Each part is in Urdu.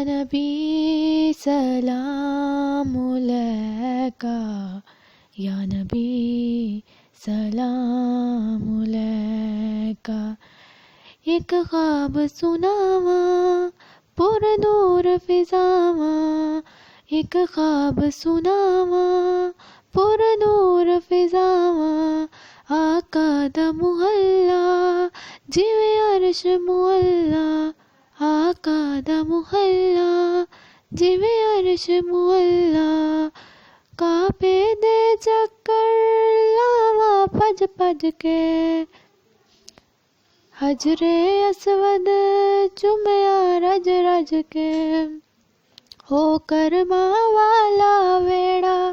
نبی سلام علیکہ، یا نبی سلام علیکہ، ایک خواب سناواں پر نور فضاواں، ایک خواب سناواں پر نور فضاواں، آقا دا محلہ جویں عرش معلا، آقا دا محلہ جویں عرش معلا، کعبے دے چکر لاواں پج پج کے، حجر اسود چومیا رج رج کے، ہو کرما والا ویڑا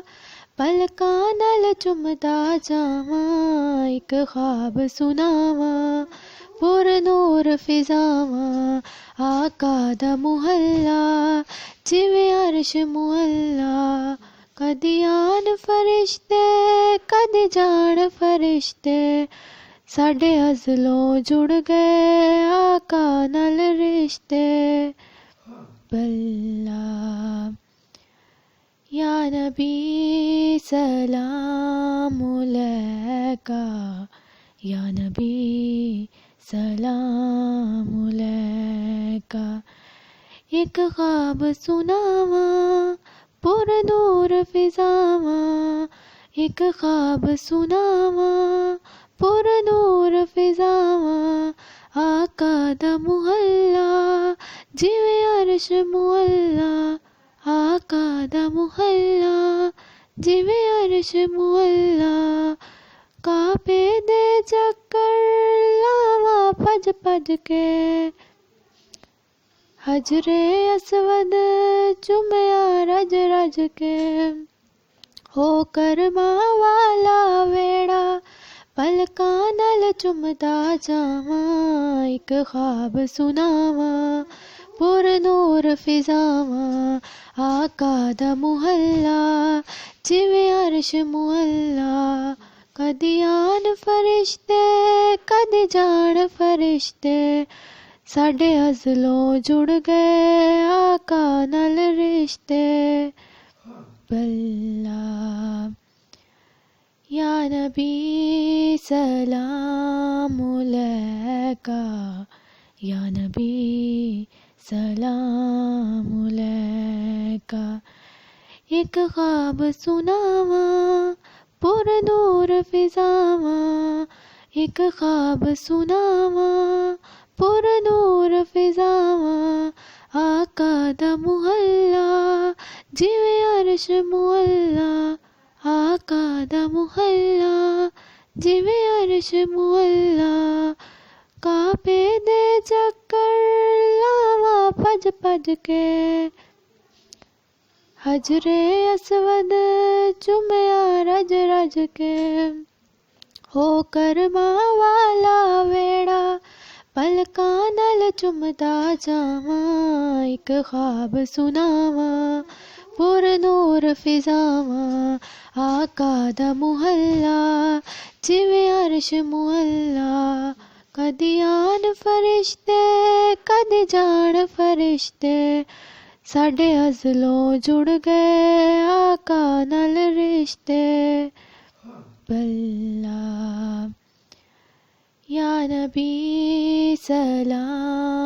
پلکاں نال چمدا جاواں، ایک خواب سناواں پر نور فضاواں، آقا دا محلہ جویں عرش معلا، کدی آن فرشتے کدی جان فرشتے، ساڈے ازلوں جڑ گئے آقا نال رشتے، بلّہ یا نبی سلام علیکہ، یا نبی سلام علیکہ، ایک خواب سناواں پر نور فضاواں، ایک خواب سناواں پر نور فضاواں، آقا دا محلہ جویں عرش معلا، آقا دا محلہ جویں عرش معلا، کعبے دے چکر لاواں پج پج کے، حجر اسود چومیا رج رج کے، ہو کرما والا ویڑا پلکاں نال چمدا جاواں، ایک خواب سناواں پر نور فضاواں، آقا دا محلہ جویں عرش معلا، کدی آن فرشتے کدی جان فرشتے، ساڈے ازلوں جڑ گئے آقا نال رشتے، بلّہ یا نبی سلام علیکہ، یا نبی سلام علیکہ، ایک خواب سناواں پر نور فضاواں، ایک خواب سناواں پر نور فضاواں، آقا دا محلہ جویں عرش معلا، آقا دا محلہ جویں عرش معلا، کعبے دے چکر لاواں پج پج کے، حجر اسود چومیا رج رج کے، ہو کرما والا ویڑا پلکاں نال چمدا جاواں، ایک خواب سناواں پر نور فضاواں، آقا دا محلہ جویں عرش معلا، کدی آن فرشتے کدی جان فرشتے، ساڈے ازلوں جڑ گئے آقا نال رشتے، بلّہ یا نبی سلام